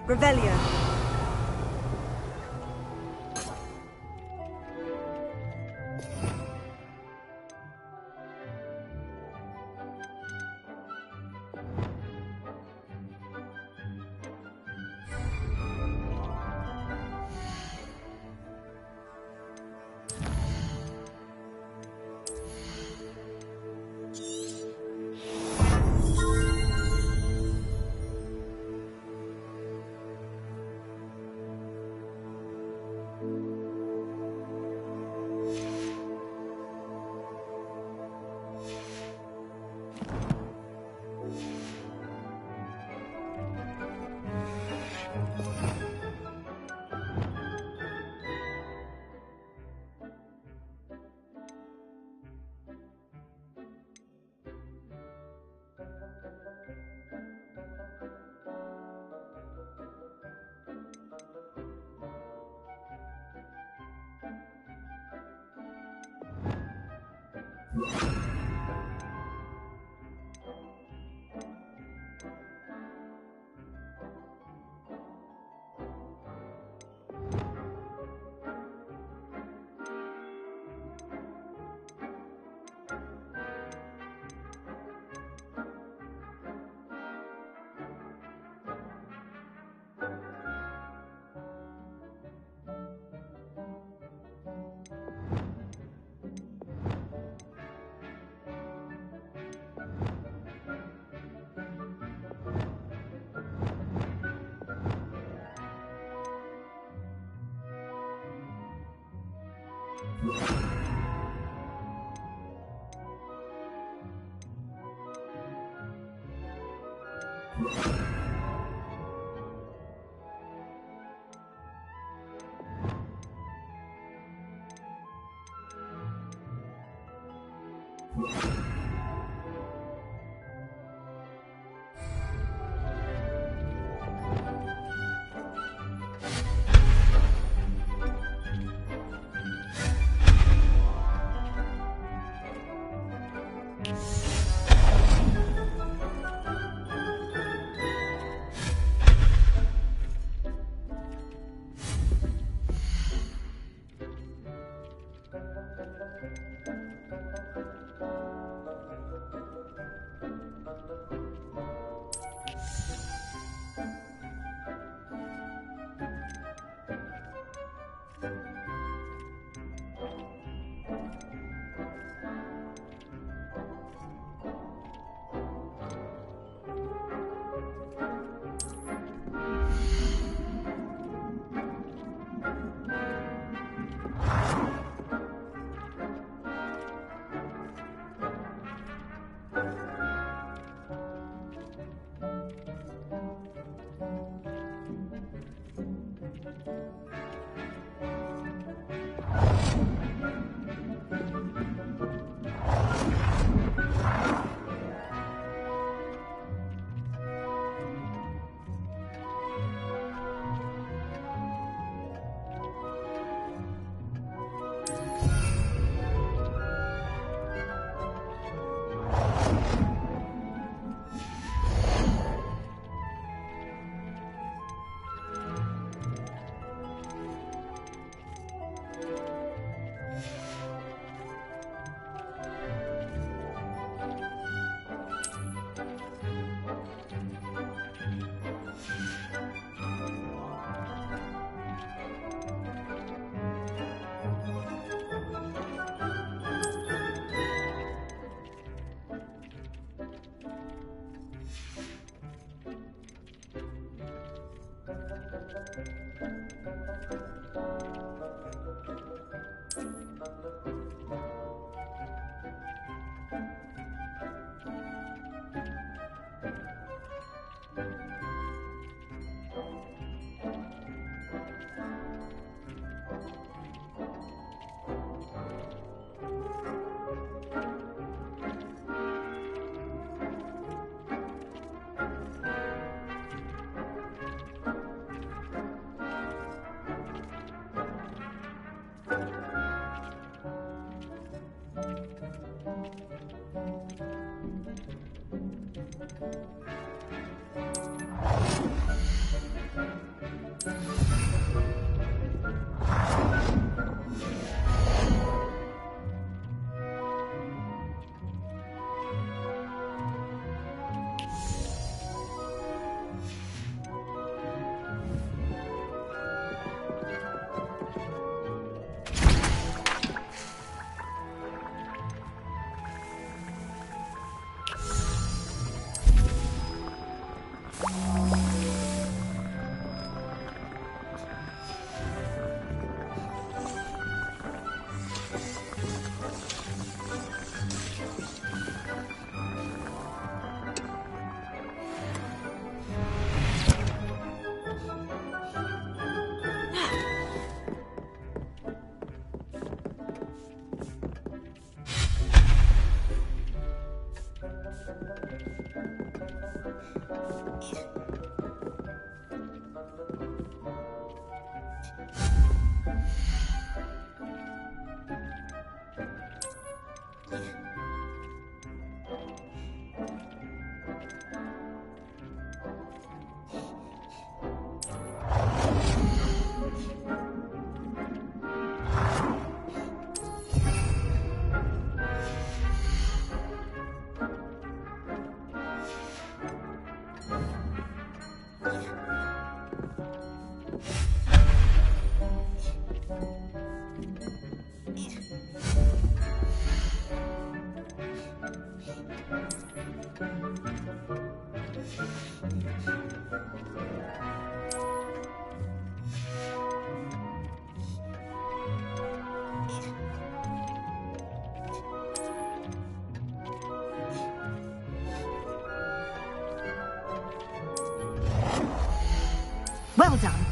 Revelio. Well done.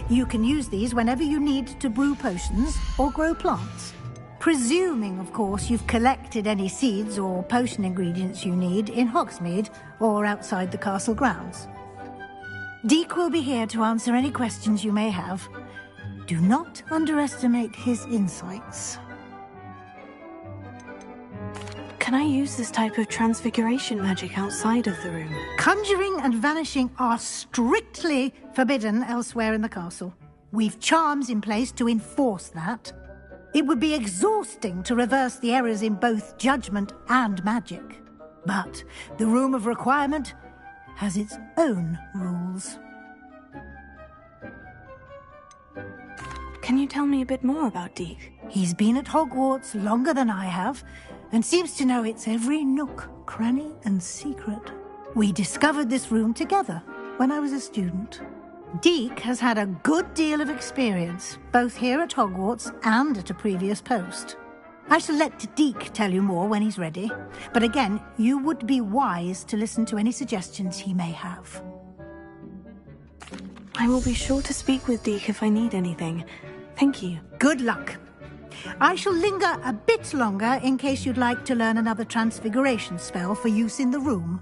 You can use these whenever you need to brew potions or grow plants. Presuming, of course, you've collected any seeds or potion ingredients you need in Hogsmeade or outside the castle grounds. Deek will be here to answer any questions you may have. Do not underestimate his insights. Can I use this type of transfiguration magic outside of the room? Conjuring and vanishing are strictly forbidden elsewhere in the castle. We've charms in place to enforce that. It would be exhausting to reverse the errors in both judgment and magic. But the Room of Requirement has its own rules. Can you tell me a bit more about Deek? He's been at Hogwarts longer than I have, and seems to know its every nook, cranny, and secret. We discovered this room together when I was a student. Deek has had a good deal of experience, both here at Hogwarts and at a previous post. I shall let Deek tell you more when he's ready, but again, you would be wise to listen to any suggestions he may have. I will be sure to speak with Deek if I need anything. Thank you. Good luck. I shall linger a bit longer in case you'd like to learn another transfiguration spell for use in the room.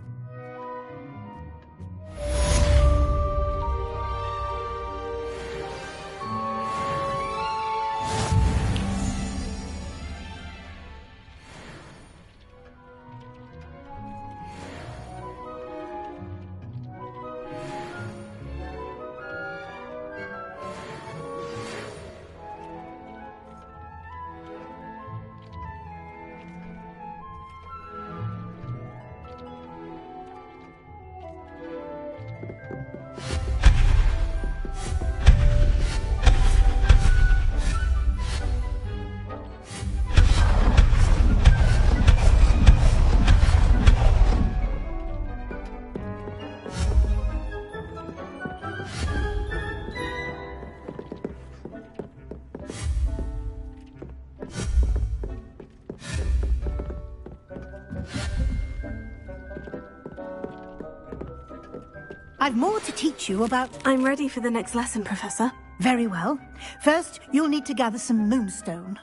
I've more to teach you about... I'm ready for the next lesson, Professor. Very well. First, you'll need to gather some moonstone.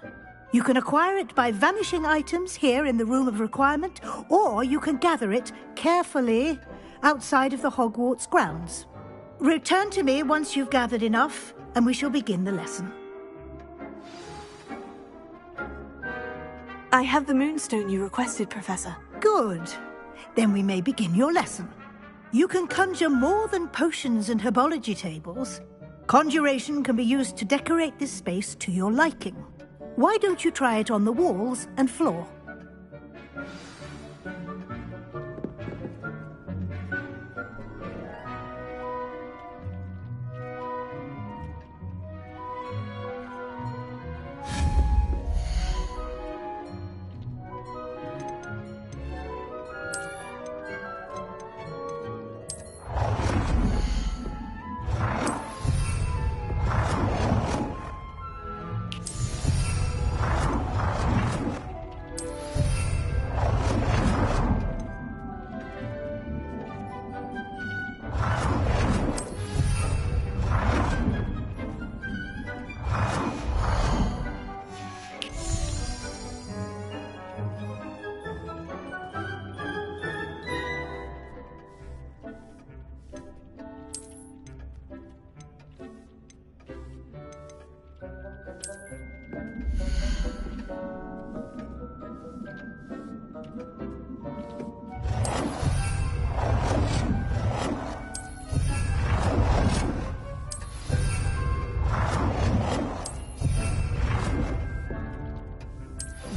You can acquire it by vanishing items here in the Room of Requirement, or you can gather it carefully outside of the Hogwarts grounds. Return to me once you've gathered enough, and we shall begin the lesson. I have the moonstone you requested, Professor. Good. Then we may begin your lesson. You can conjure more than potions and herbology tables. Conjuration can be used to decorate this space to your liking. Why don't you try it on the walls and floor?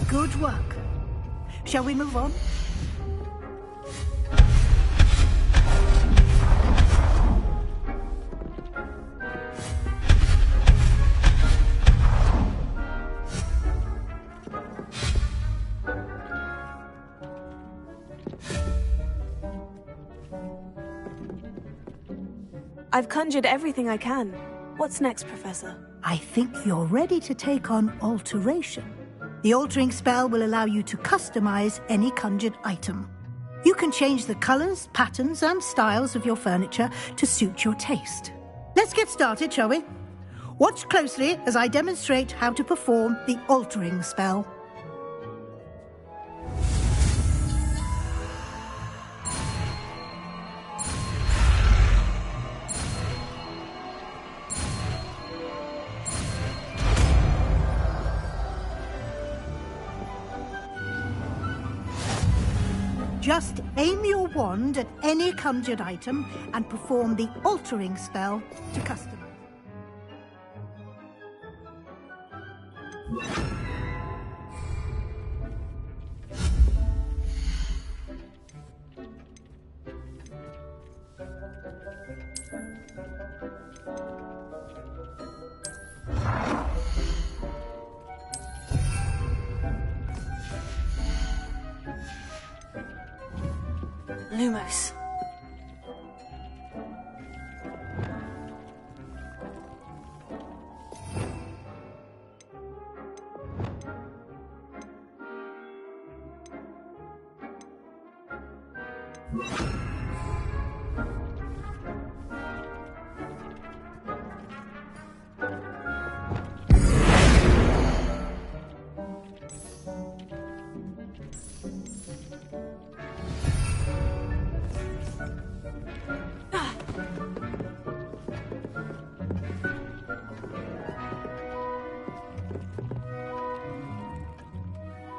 Good work. Shall we move on? I've conjured everything I can. What's next, Professor? I think you're ready to take on alteration. The altering spell will allow you to customize any conjured item. You can change the colors, patterns, and styles of your furniture to suit your taste. Let's get started, shall we? Watch closely as I demonstrate how to perform the altering spell. Just aim your wand at any conjured item and perform the altering spell to customize. Lumos.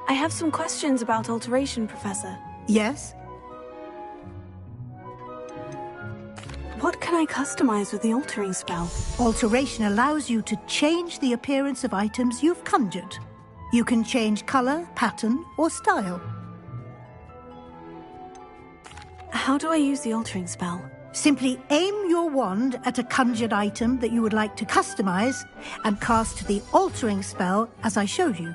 I have some questions about alteration, Professor. Yes? What can I customize with the altering spell? Alteration allows you to change the appearance of items you've conjured. You can change color, pattern, or style. How do I use the altering spell? Simply aim your wand at a conjured item that you would like to customize and cast the altering spell as I showed you.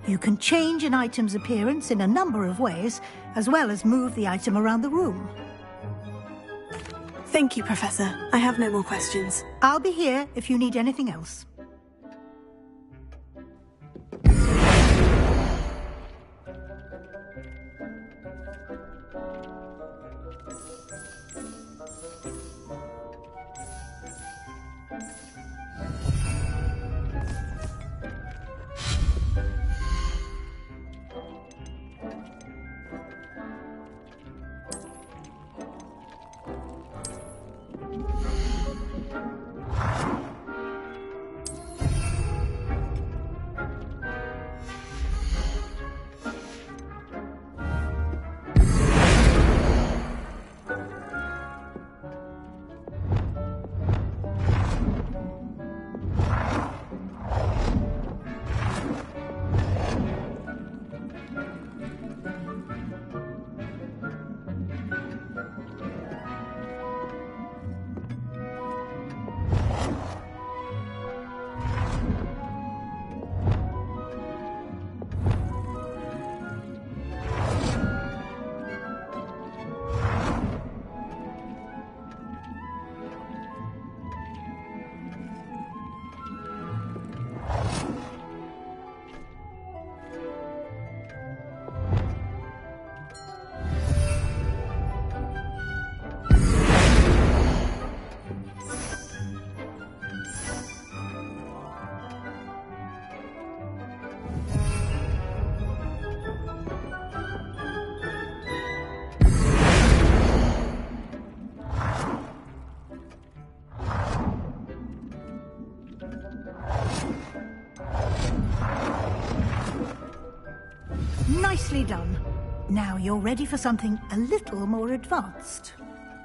You can change an item's appearance in a number of ways, as well as move the item around the room. Thank you, Professor. I have no more questions. I'll be here if you need anything else. Nicely done. Now you're ready for something a little more advanced.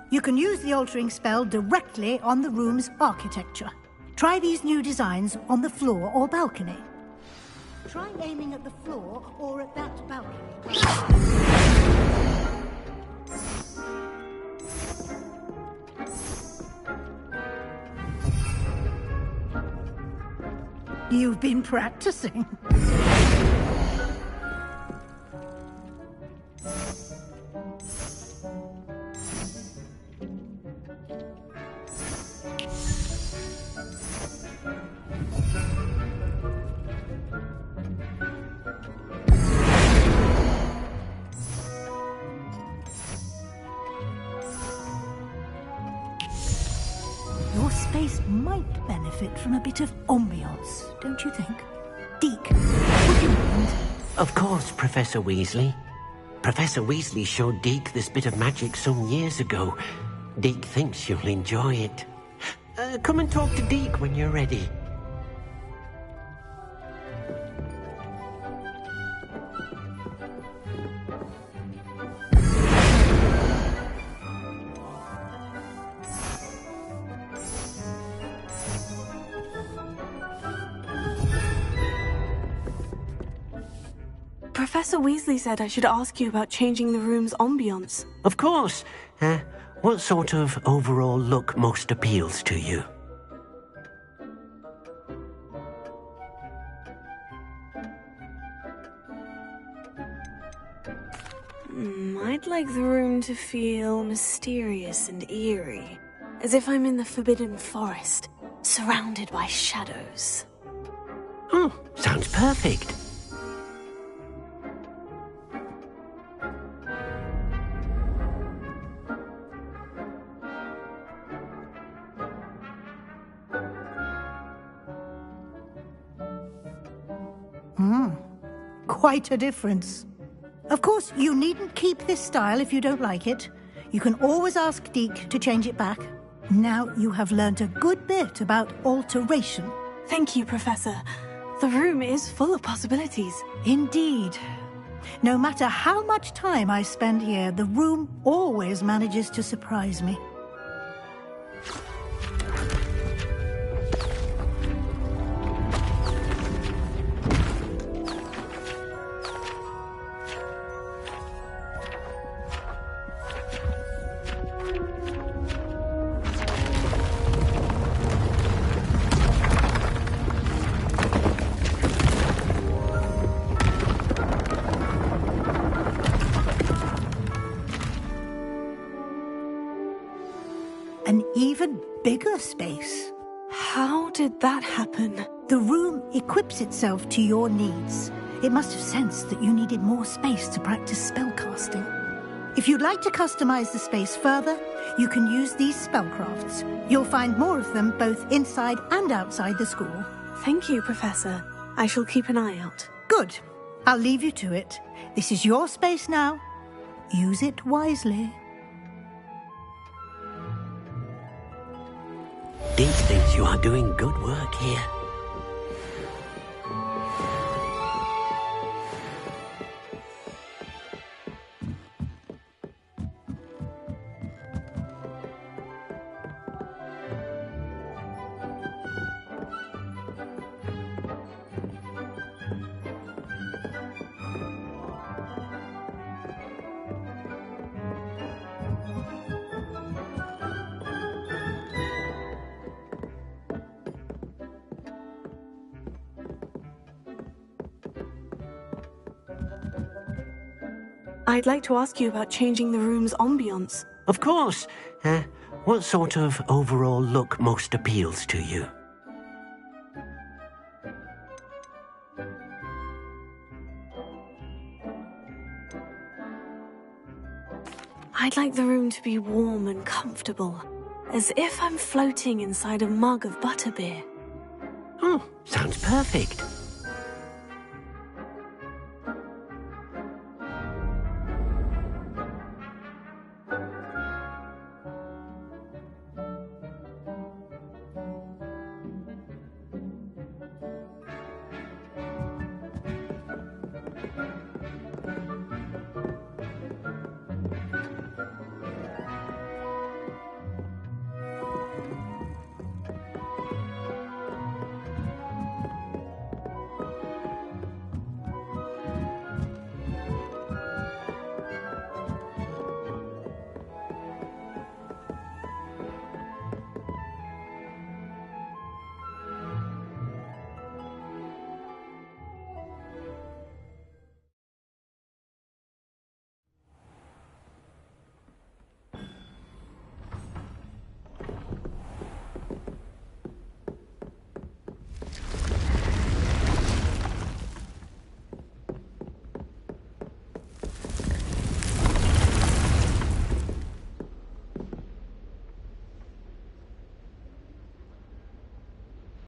You can use the altering spell directly on the room's architecture. Try these new designs on the floor or balcony. Try aiming at the floor or at that balcony. You've been practicing. Your space might benefit from a bit of ambiance, don't you think? Deke, would you mind? Of course, Professor Weasley. Professor Weasley showed Deke this bit of magic some years ago. Deke thinks you'll enjoy it. Come and talk to Deke when you're ready. Professor Weasley said I should ask you about changing the room's ambience. Of course. What sort of overall look most appeals to you? I'd like the room to feel mysterious and eerie, as if I'm in the Forbidden Forest, surrounded by shadows. Oh, sounds perfect. Quite a difference. Of course, you needn't keep this style if you don't like it. You can always ask Deke to change it back. Now you have learned a good bit about alteration. Thank you, Professor. The room is full of possibilities. Indeed. No matter how much time I spend here, the room always manages to surprise me. An even bigger space. How did that happen? The room equips itself to your needs. It must have sensed that you needed more space to practice spellcasting. If you'd like to customize the space further, you can use these spellcrafts. You'll find more of them both inside and outside the school. Thank you, Professor. I shall keep an eye out. Good. I'll leave you to it. This is your space now. Use it wisely. Deke thinks you are doing good work here. I'd like to ask you about changing the room's ambience. Of course. What sort of overall look most appeals to you? I'd like the room to be warm and comfortable, as if I'm floating inside a mug of butterbeer. Oh, sounds perfect.